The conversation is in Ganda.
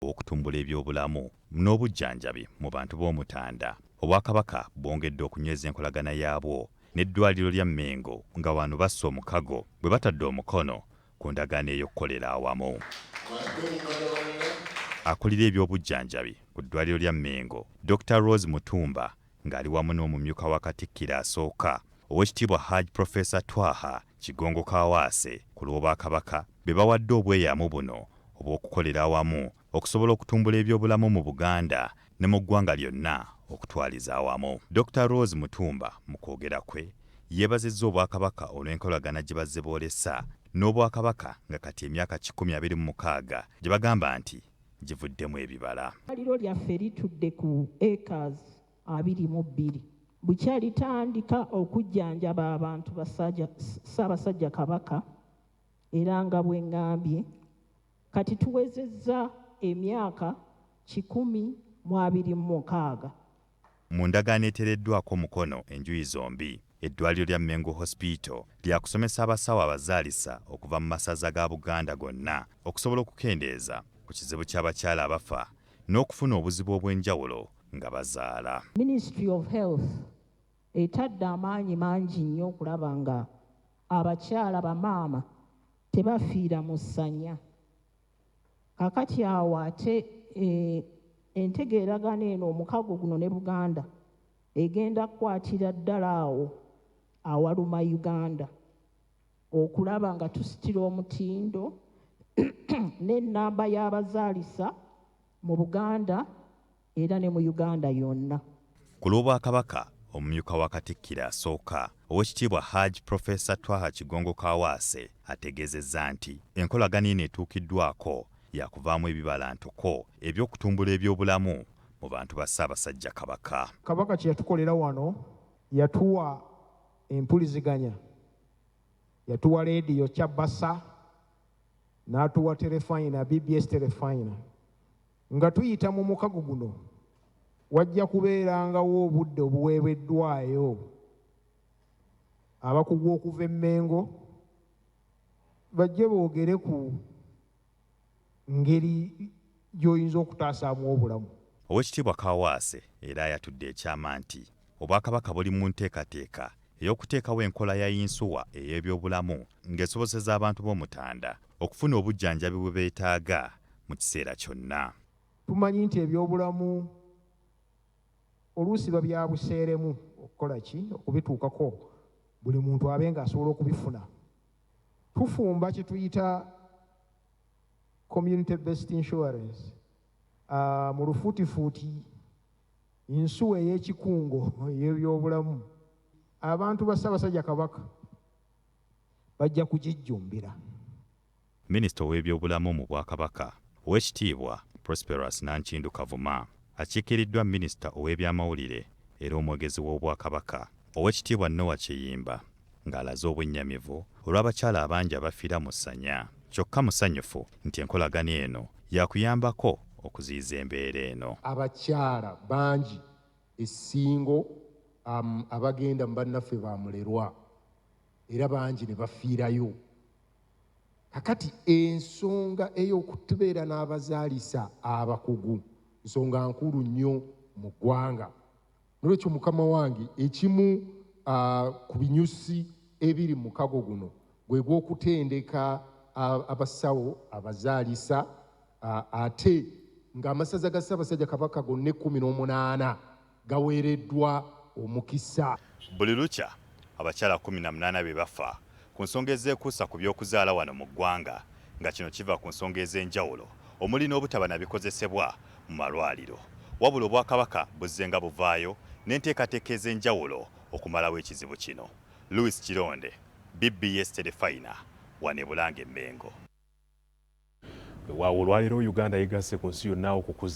okutumbula eby'obulamu n'obujjanjabi mu bantu b'Omutanda. Obwakabaka bwongedde okunyweza enkolagana yaabwo n'eddwaliro lya Mengo nga wano Busse Omukago bwe batadde omukono ku ndagaano ey'okukolera awamu. Akulira eby'obujjanjabi ku ddwaliro lya Mengo, Dr. Rose Mutumba ng'ali wamu n'omumyuka wa Katikkiro asooka Oweekitiibwa Hajji Professor Twaha Kigongo Kawaase ku lw'Obwakabaka be bawadde obweyamo buno obw'okukolera awamu okusobola okutumbula eby'obulamu mu Buganda ne mu ggwanga lyonna okutwaliza awamu. Dr. Rose Mutumba mu kwogera kwe yeebazizza Obwakabaka olw'enkolagana gye bazze boolesa n'Obwakabaka nga kati emyaka 26 gye bagamba nti givuddemu ebibala. Eddwaliro lyaffe litudde ku acres 22. Bukyalitandika okujjanjaba abantu Ssaabasajja Kabaka era nga bwe ngambye kati tuwezezza emyaka 126. Mu ndagaano eteereddwako mukono enjuyi zombi, eddwaliro lya Mengo Hospital lyakusomesa abasawo abazaalisa okuva mu masaza ga Buganda gonna okusobola okukendeeza ku kizibu ky'abakyala abafa n'okufuna obuzibu obw'enjawulo nga bazaala. Ministry of Health etadde amaanyi mangi nnyo okulaba nga abakyala bamaama tebafiira mu ssanya. Kakati awo ate entegeeragano eno omukago guno ne Buganda egenda kukwatira ddala awo awaluma Uganda okulaba nga tusitira omutindo n'ennamba y'abazaalisa mu Buganda era ne mu Uganda yonna. Ku lw'Obwakabaka, omumyuka wa Katikkiro asooka Oweekitiibwa Hajji Professor Twaha Kigongo Kawaase ategeezezza nti enkolagana eno etuukiddwako yakuvaamu ebibala ntoko eby'okutumbula eby'obulamu mu bantu ba Ssaabasajja Kabaka. Kabaka kye yatukolera wano yatuwa empuliziganya, yatuwa leediyo Kyabasa n'atuwa Terefayina, BBS Terefayina. Nga tuyita mu mukago guno wajja kubeerangawo obudde obuweebeddwayo abakugu okuva e Mengo bajje boogere ku ngeri gy'oyinza okutaasaamu obulamu. Oweekitiibwa Kawaase era yatudde ekyama nti Obwakabaka buli mu nteekateeka ey'okuteekawo enkola ya yinsuwa ey'ebyobulamu ng'esobozesa abantu b'Omutanda okufuna obujjanjabi bwe beetaaga mu kiseera kyonna. Tumanyi nti ebyobulamu oluusi babyabuseeremu okukola ki okubituukako buli muntu abe ng'asobola okubifuna. Tufumba kye tuyita community based insurance mu lufuutifuuti insuwa ey'ekikungo ey'ebyobulamu. Abantu ba Ssaabasajja Kabaka bajja kugijjumbira. Minisita w'ebyobulamu mu Bwakabaka Oweekitiibwa Prosperous Nankindu Kavuma akiikiriddwa Minisita ow'ebyamawulire era omwogezi w'Obwakabaka Oweekitiibwa Noah Kiyimba ng'alaze obwennyamivu olw'abakyala abangi abafiira mu ssanya. Kyokka musanyufu nti enkolagana eno yakuyambako okuziyiza embeera eno. Abakyala bangi essingo abagenda mu bannaffe bamulerwa era bangi ne bafiirayo. Kakati ensonga ey'okutubeera n'abazaalisa abakugu nsonga nkulu nnyo mu ggwanga. Nolwekyo mukama wange ekimu ku binyusi ebiri mu mukago guno gwe gw'okutendeka abasawo abazaalisa ate ng'amasaza ga Ssaabasajja Kabaka gonna 18 gaweereddwa omukisa. Buli lukya abakyala 18 be bafa ku nsonga ezeekuusa ku by'okuzaala wano mu ggwanga nga kino kiva ku nsonga ez'enjawulo omuli n'obutaba na bikozesebwa mu malwaliro. Wabula Obwakabaka buzze nga buvaayo n'enteekateeka ez'enjawulo okumalawo ekizibu kino. Louis Kironde, BBS Terefayina, wano e Bulange Mengo. Olwaliro Uganda yegasse ku nsi yonna okukuza